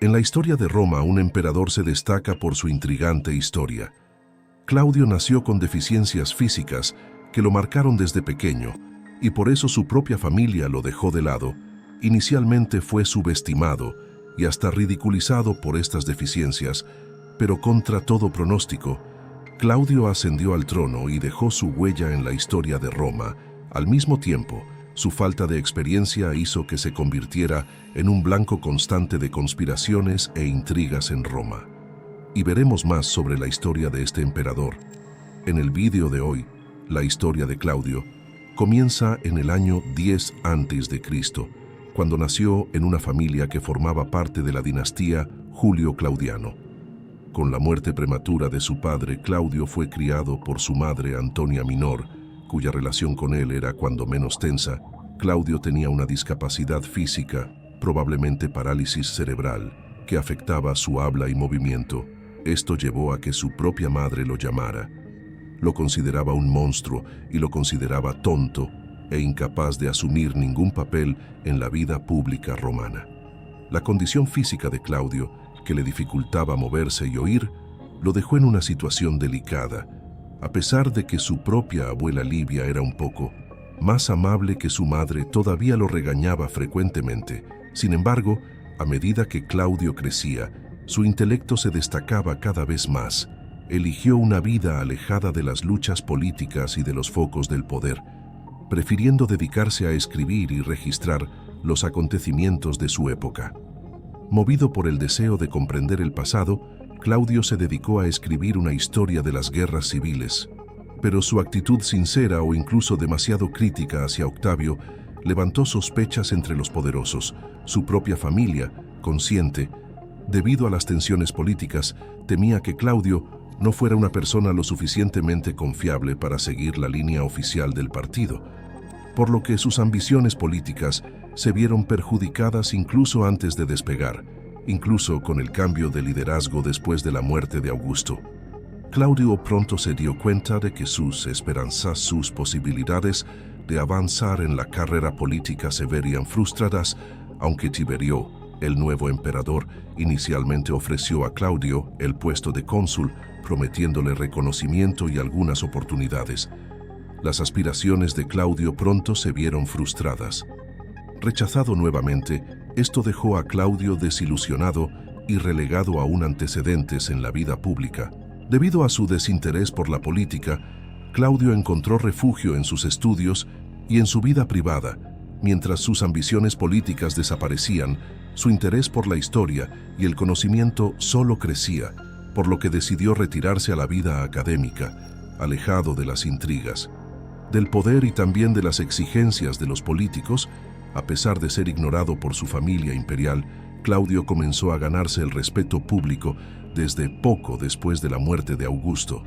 En la historia de Roma, un emperador se destaca por su intrigante historia. Claudio nació con deficiencias físicas que lo marcaron desde pequeño, y por eso su propia familia lo dejó de lado. Inicialmente fue subestimado y hasta ridiculizado por estas deficiencias, pero contra todo pronóstico, Claudio ascendió al trono y dejó su huella en la historia de Roma. Al mismo tiempo, su falta de experiencia hizo que se convirtiera en un blanco constante de conspiraciones e intrigas en Roma. Y veremos más sobre la historia de este emperador. En el vídeo de hoy, la historia de Claudio comienza en el año 10 a.C., cuando nació en una familia que formaba parte de la dinastía Julio-Claudiano. Con la muerte prematura de su padre, Claudio fue criado por su madre Antonia Minor, cuya relación con él era cuando menos tensa. Claudio tenía una discapacidad física, probablemente parálisis cerebral, que afectaba su habla y movimiento. Esto llevó a que su propia madre lo llamara. Lo consideraba un monstruo y lo consideraba tonto e incapaz de asumir ningún papel en la vida pública romana. La condición física de Claudio, que le dificultaba moverse y oír, lo dejó en una situación delicada, a pesar de que su propia abuela Livia era un poco más amable que su madre. Todavía lo regañaba frecuentemente. Sin embargo, a medida que Claudio crecía, su intelecto se destacaba cada vez más. Eligió una vida alejada de las luchas políticas y de los focos del poder, prefiriendo dedicarse a escribir y registrar los acontecimientos de su época. Movido por el deseo de comprender el pasado, Claudio se dedicó a escribir una historia de las guerras civiles, pero su actitud sincera o incluso demasiado crítica hacia Octavio levantó sospechas entre los poderosos. Su propia familia, consciente, debido a las tensiones políticas, temía que Claudio no fuera una persona lo suficientemente confiable para seguir la línea oficial del partido, por lo que sus ambiciones políticas se vieron perjudicadas incluso antes de despegar, incluso con el cambio de liderazgo después de la muerte de Augusto. Claudio pronto se dio cuenta de que sus esperanzas, sus posibilidades de avanzar en la carrera política se verían frustradas, aunque Tiberio, el nuevo emperador, inicialmente ofreció a Claudio el puesto de cónsul, prometiéndole reconocimiento y algunas oportunidades. Las aspiraciones de Claudio pronto se vieron frustradas. Rechazado nuevamente, esto dejó a Claudio desilusionado y relegado a un antecedentes en la vida pública. Debido a su desinterés por la política, Claudio encontró refugio en sus estudios y en su vida privada. Mientras sus ambiciones políticas desaparecían, su interés por la historia y el conocimiento solo crecía, por lo que decidió retirarse a la vida académica, alejado de las intrigas, del poder y también de las exigencias de los políticos. A pesar de ser ignorado por su familia imperial, Claudio comenzó a ganarse el respeto público desde poco después de la muerte de Augusto.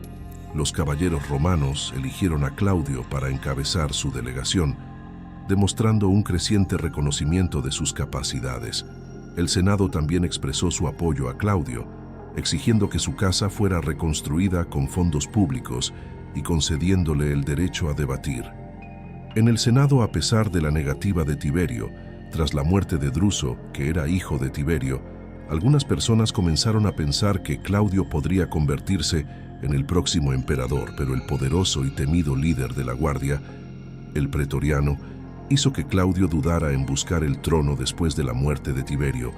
Los caballeros romanos eligieron a Claudio para encabezar su delegación, demostrando un creciente reconocimiento de sus capacidades. El Senado también expresó su apoyo a Claudio, exigiendo que su casa fuera reconstruida con fondos públicos y concediéndole el derecho a debatir. En el Senado, a pesar de la negativa de Tiberio, tras la muerte de Druso, que era hijo de Tiberio, algunas personas comenzaron a pensar que Claudio podría convertirse en el próximo emperador, pero el poderoso y temido líder de la guardia, el pretoriano, hizo que Claudio dudara en buscar el trono después de la muerte de Tiberio,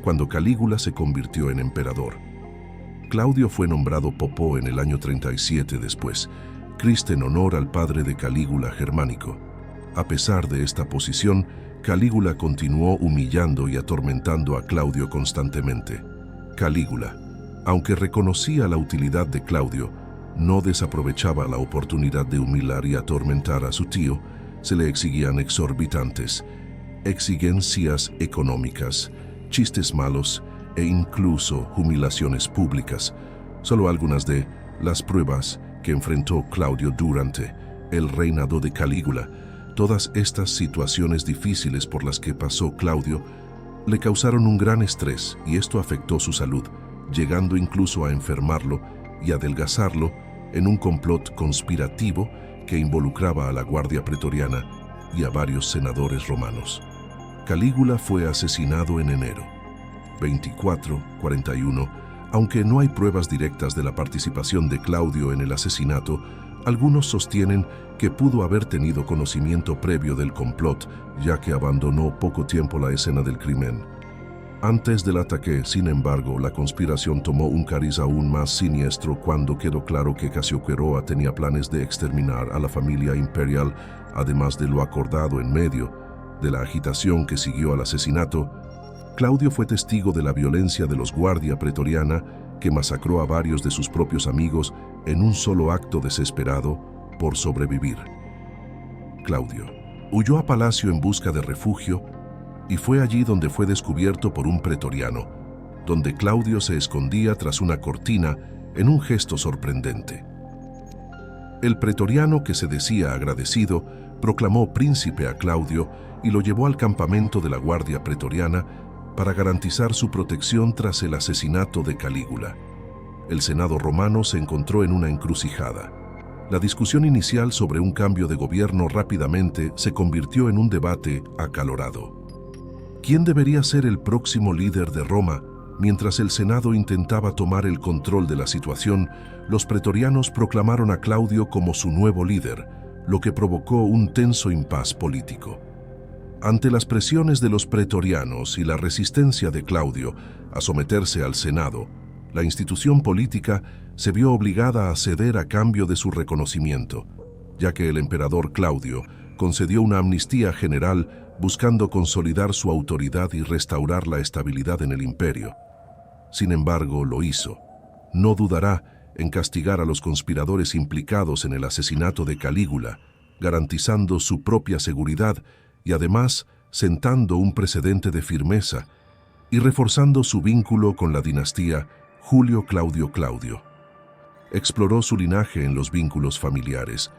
cuando Calígula se convirtió en emperador. Claudio fue nombrado popó en el año 37 después, Cristo en honor al padre de Calígula, Germánico. A pesar de esta posición, Calígula continuó humillando y atormentando a Claudio constantemente. Calígula, aunque reconocía la utilidad de Claudio, no desaprovechaba la oportunidad de humillar y atormentar a su tío. Se le exigían exorbitantes exigencias económicas, chistes malos e incluso humillaciones públicas. Solo algunas de las pruebas que enfrentó Claudio durante el reinado de Calígula. Todas estas situaciones difíciles por las que pasó Claudio le causaron un gran estrés y esto afectó su salud, llegando incluso a enfermarlo y adelgazarlo en un complot conspirativo que involucraba a la Guardia Pretoriana y a varios senadores romanos. Calígula fue asesinado en enero. 24-41, aunque no hay pruebas directas de la participación de Claudio en el asesinato, algunos sostienen que pudo haber tenido conocimiento previo del complot, ya que abandonó poco tiempo la escena del crimen. Antes del ataque, sin embargo, la conspiración tomó un cariz aún más siniestro cuando quedó claro que Cassiopeiroa tenía planes de exterminar a la familia imperial, además de lo acordado en medio de la agitación que siguió al asesinato. Claudio fue testigo de la violencia de los Guardia Pretoriana, que masacró a varios de sus propios amigos en un solo acto desesperado por sobrevivir. Claudio huyó a Palacio en busca de refugio y fue allí donde fue descubierto por un pretoriano, donde Claudio se escondía tras una cortina en un gesto sorprendente. El pretoriano, que se decía agradecido, proclamó príncipe a Claudio y lo llevó al campamento de la Guardia Pretoriana para garantizar su protección tras el asesinato de Calígula. El Senado romano se encontró en una encrucijada. La discusión inicial sobre un cambio de gobierno rápidamente se convirtió en un debate acalorado. ¿Quién debería ser el próximo líder de Roma? Mientras el Senado intentaba tomar el control de la situación, los pretorianos proclamaron a Claudio como su nuevo líder, lo que provocó un tenso impas político. Ante las presiones de los pretorianos y la resistencia de Claudio a someterse al Senado, la institución política se vio obligada a ceder a cambio de su reconocimiento, ya que el emperador Claudio concedió una amnistía general buscando consolidar su autoridad y restaurar la estabilidad en el imperio. Sin embargo, lo hizo. No dudará en castigar a los conspiradores implicados en el asesinato de Calígula, garantizando su propia seguridad y además sentando un precedente de firmeza y reforzando su vínculo con la dinastía Julio Claudio Claudio. Exploró su linaje en los vínculos familiares,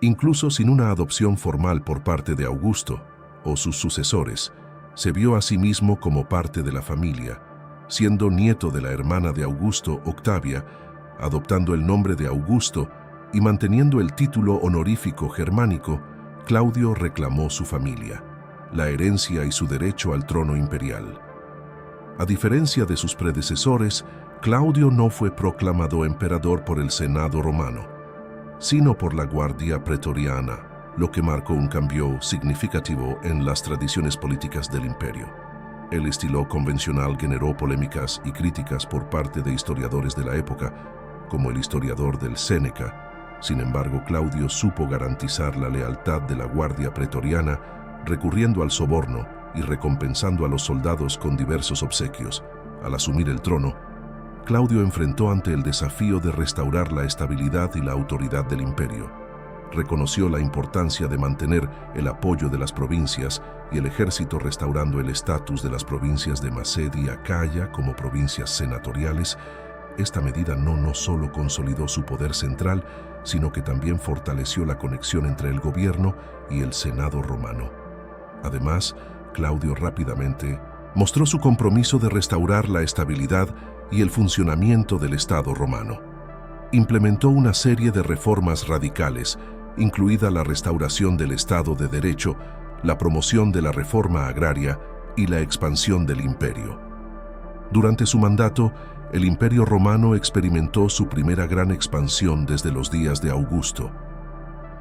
incluso sin una adopción formal por parte de Augusto o sus sucesores. Se vio a sí mismo como parte de la familia, siendo nieto de la hermana de Augusto, Octavia, adoptando el nombre de Augusto y manteniendo el título honorífico germánico. Claudio reclamó su familia, la herencia y su derecho al trono imperial. A diferencia de sus predecesores, Claudio no fue proclamado emperador por el Senado romano, sino por la Guardia Pretoriana, lo que marcó un cambio significativo en las tradiciones políticas del imperio. El estilo convencional generó polémicas y críticas por parte de historiadores de la época, como el historiador del Séneca. Sin embargo, Claudio supo garantizar la lealtad de la Guardia Pretoriana, recurriendo al soborno y recompensando a los soldados con diversos obsequios. Al asumir el trono, Claudio enfrentó ante el desafío de restaurar la estabilidad y la autoridad del imperio. Reconoció la importancia de mantener el apoyo de las provincias y el ejército, restaurando el estatus de las provincias de Macedia y Acaya como provincias senatoriales. Esta medida no solo consolidó su poder central, sino que también fortaleció la conexión entre el gobierno y el Senado romano. Además, Claudio rápidamente mostró su compromiso de restaurar la estabilidad y el funcionamiento del Estado romano. Implementó una serie de reformas radicales, incluida la restauración del Estado de Derecho, la promoción de la reforma agraria y la expansión del imperio. Durante su mandato, el Imperio Romano experimentó su primera gran expansión desde los días de Augusto.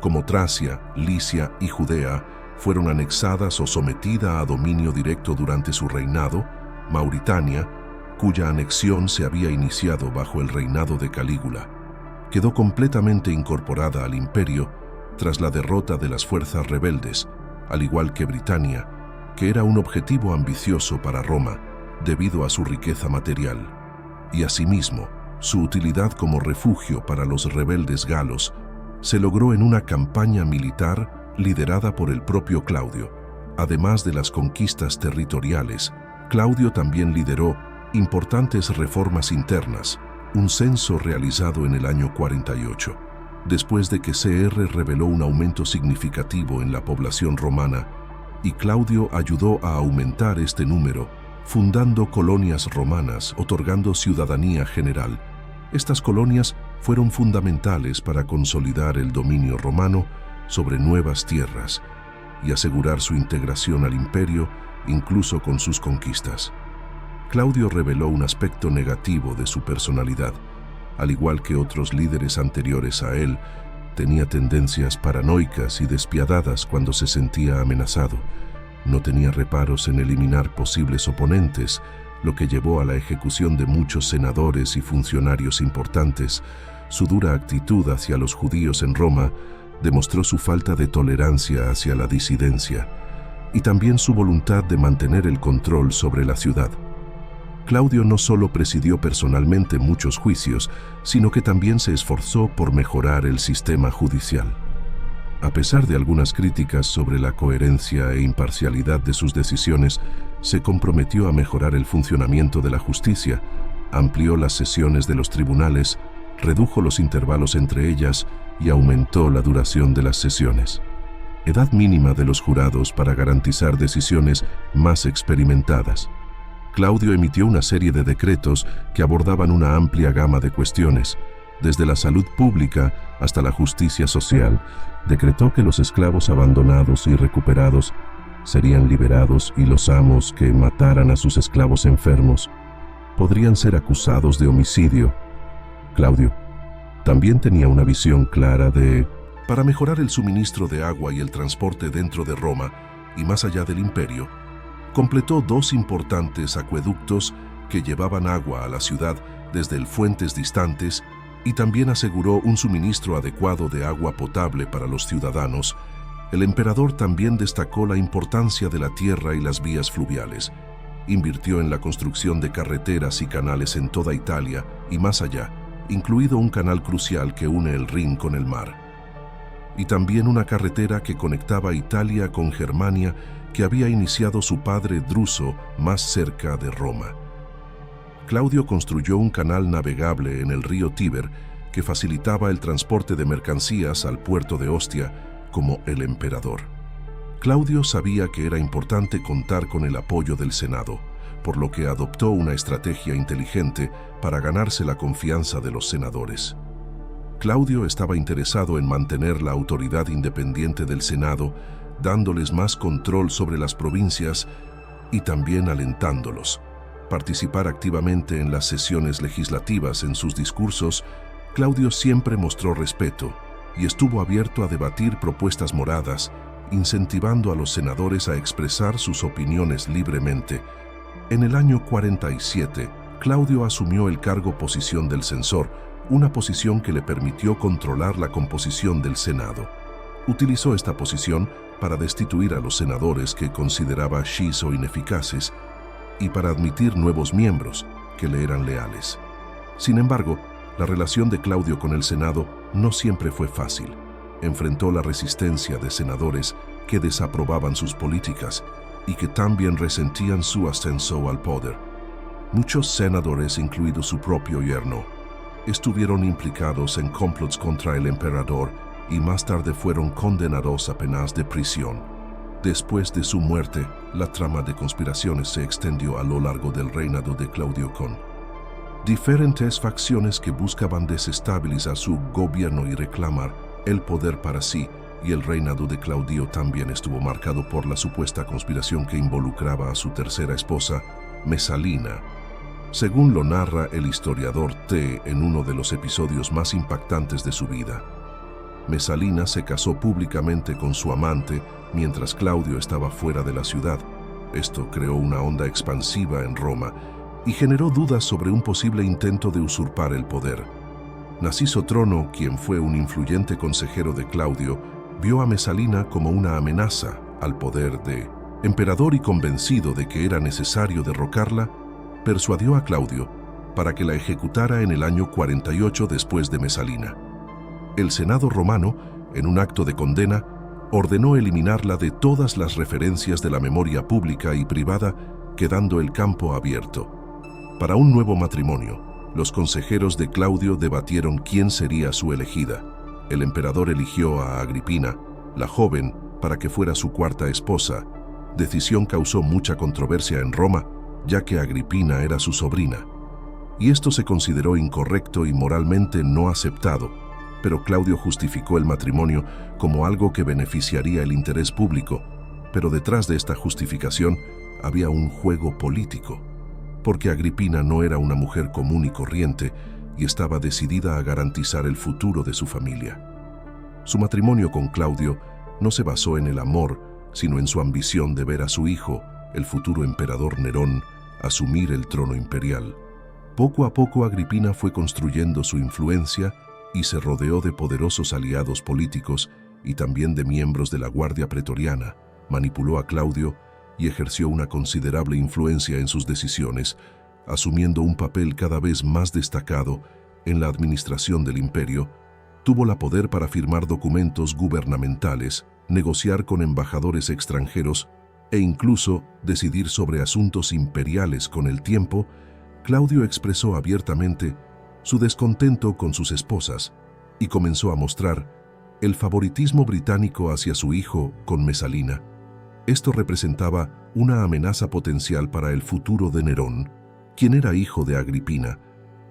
Como Tracia, Licia y Judea fueron anexadas o sometidas a dominio directo durante su reinado, Mauritania, cuya anexión se había iniciado bajo el reinado de Calígula, quedó completamente incorporada al imperio tras la derrota de las fuerzas rebeldes, al igual que Britania, que era un objetivo ambicioso para Roma debido a su riqueza material, y asimismo su utilidad como refugio para los rebeldes galos se logró en una campaña militar liderada por el propio Claudio. Además de las conquistas territoriales, Claudio también lideró importantes reformas internas, un censo realizado en el año 48, después de que CR reveló un aumento significativo en la población romana, y Claudio ayudó a aumentar este número, fundando colonias romanas, otorgando ciudadanía general. Estas colonias fueron fundamentales para consolidar el dominio romano sobre nuevas tierras y asegurar su integración al imperio, incluso con sus conquistas. Claudio reveló un aspecto negativo de su personalidad. Al igual que otros líderes anteriores a él, tenía tendencias paranoicas y despiadadas cuando se sentía amenazado. No tenía reparos en eliminar posibles oponentes, lo que llevó a la ejecución de muchos senadores y funcionarios importantes. Su dura actitud hacia los judíos en Roma demostró su falta de tolerancia hacia la disidencia y también su voluntad de mantener el control sobre la ciudad. Claudio no solo presidió personalmente muchos juicios, sino que también se esforzó por mejorar el sistema judicial. A pesar de algunas críticas sobre la coherencia e imparcialidad de sus decisiones, se comprometió a mejorar el funcionamiento de la justicia, amplió las sesiones de los tribunales, redujo los intervalos entre ellas y aumentó la duración de las sesiones. Edad mínima de los jurados para garantizar decisiones más experimentadas. Claudio emitió una serie de decretos que abordaban una amplia gama de cuestiones, desde la salud pública hasta la justicia social. Decretó que los esclavos abandonados y recuperados serían liberados y los amos que mataran a sus esclavos enfermos podrían ser acusados de homicidio. Claudio también tenía una visión clara para mejorar el suministro de agua y el transporte dentro de Roma y más allá del imperio. Completó 2 importantes acueductos que llevaban agua a la ciudad desde fuentes distantes y también aseguró un suministro adecuado de agua potable para los ciudadanos. El emperador también destacó la importancia de la tierra y las vías fluviales. Invirtió en la construcción de carreteras y canales en toda Italia y más allá, incluido un canal crucial que une el Rin con el mar. Y también una carretera que conectaba Italia con Germania que había iniciado su padre Druso más cerca de Roma. Claudio construyó un canal navegable en el río Tíber que facilitaba el transporte de mercancías al puerto de Ostia como el emperador. Claudio sabía que era importante contar con el apoyo del Senado, por lo que adoptó una estrategia inteligente para ganarse la confianza de los senadores. Claudio estaba interesado en mantener la autoridad independiente del Senado, dándoles más control sobre las provincias y también alentándolos. Participar activamente en las sesiones legislativas. En sus discursos, Claudio siempre mostró respeto y estuvo abierto a debatir propuestas moradas, incentivando a los senadores a expresar sus opiniones libremente. En el año 47, Claudio asumió el cargo posición del censor, una posición que le permitió controlar la composición del Senado. Utilizó esta posición para destituir a los senadores que consideraba shis o ineficaces y para admitir nuevos miembros que le eran leales. Sin embargo, la relación de Claudio con el Senado no siempre fue fácil. Enfrentó la resistencia de senadores que desaprobaban sus políticas y que también resentían su ascenso al poder. Muchos senadores, incluido su propio yerno, estuvieron implicados en complots contra el emperador y más tarde fueron condenados a penas de prisión. Después de su muerte, la trama de conspiraciones se extendió a lo largo del reinado de Claudio con diferentes facciones que buscaban desestabilizar su gobierno y reclamar el poder para sí, y el reinado de Claudio también estuvo marcado por la supuesta conspiración que involucraba a su tercera esposa, Mesalina. Según lo narra el historiador T. en uno de los episodios más impactantes de su vida, Mesalina se casó públicamente con su amante mientras Claudio estaba fuera de la ciudad. Esto creó una onda expansiva en Roma y generó dudas sobre un posible intento de usurpar el poder. Narciso Trono, quien fue un influyente consejero de Claudio, vio a Mesalina como una amenaza al poder de emperador y convencido de que era necesario derrocarla, persuadió a Claudio para que la ejecutara en el año 48 después de Mesalina. El Senado romano, en un acto de condena, ordenó eliminarla de todas las referencias de la memoria pública y privada, quedando el campo abierto. Para un nuevo matrimonio, los consejeros de Claudio debatieron quién sería su elegida. El emperador eligió a Agripina, la joven, para que fuera su cuarta esposa. Decisión causó mucha controversia en Roma, ya que Agripina era su sobrina. Y esto se consideró incorrecto y moralmente no aceptado, pero Claudio justificó el matrimonio como algo que beneficiaría el interés público. Pero detrás de esta justificación había un juego político. porque Agripina no era una mujer común y corriente y estaba decidida a garantizar el futuro de su familia. Su matrimonio con Claudio no se basó en el amor, sino en su ambición de ver a su hijo, el futuro emperador Nerón, asumir el trono imperial. Poco a poco Agripina fue construyendo su influencia y se rodeó de poderosos aliados políticos y también de miembros de la Guardia Pretoriana, manipuló a Claudio y ejerció una considerable influencia en sus decisiones, asumiendo un papel cada vez más destacado en la administración del imperio. Tuvo el poder para firmar documentos gubernamentales, negociar con embajadores extranjeros e incluso decidir sobre asuntos imperiales. Con el tiempo, Claudio expresó abiertamente su descontento con sus esposas y comenzó a mostrar el favoritismo británico hacia su hijo con Mesalina. Esto representaba una amenaza potencial para el futuro de Nerón, quien era hijo de Agripina.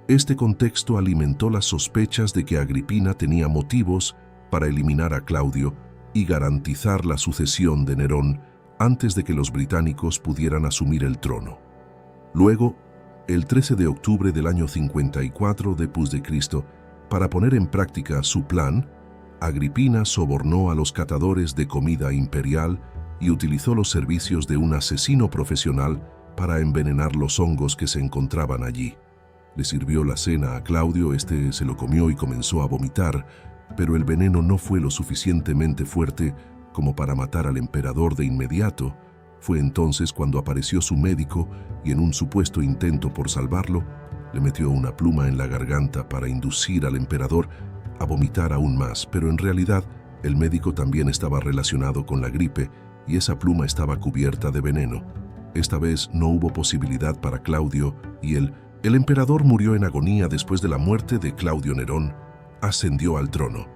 Este contexto alimentó las sospechas de que Agripina tenía motivos para eliminar a Claudio y garantizar la sucesión de Nerón antes de que los británicos pudieran asumir el trono. Luego, el 13 de octubre del año 54 después de Cristo, para poner en práctica su plan, Agripina sobornó a los catadores de comida imperial y utilizó los servicios de un asesino profesional para envenenar los hongos que se encontraban allí. Le sirvió la cena a Claudio, este se lo comió y comenzó a vomitar, pero el veneno no fue lo suficientemente fuerte como para matar al emperador de inmediato. Fue entonces cuando apareció su médico y en un supuesto intento por salvarlo, le metió una pluma en la garganta para inducir al emperador a vomitar aún más, pero en realidad el médico también estaba relacionado con la gripe y esa pluma estaba cubierta de veneno. Esta vez no hubo posibilidad para Claudio y el emperador murió en agonía. Después de la muerte de Claudio, Nerón ascendió al trono.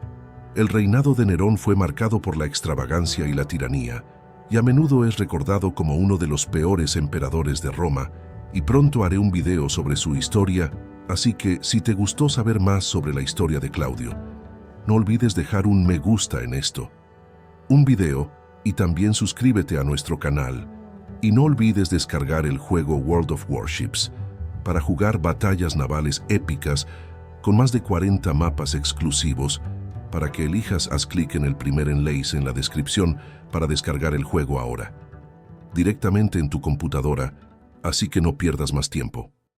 El reinado de Nerón fue marcado por la extravagancia y la tiranía, y a menudo es recordado como uno de los peores emperadores de Roma, y pronto haré un video sobre su historia, así que si te gustó saber más sobre la historia de Claudio, no olvides dejar un me gusta en esto, un video, y también suscríbete a nuestro canal, y no olvides descargar el juego World of Warships para jugar batallas navales épicas con más de 40 mapas exclusivos. Para que elijas, haz clic en el primer enlace en la descripción para descargar el juego ahora, directamente en tu computadora, así que no pierdas más tiempo.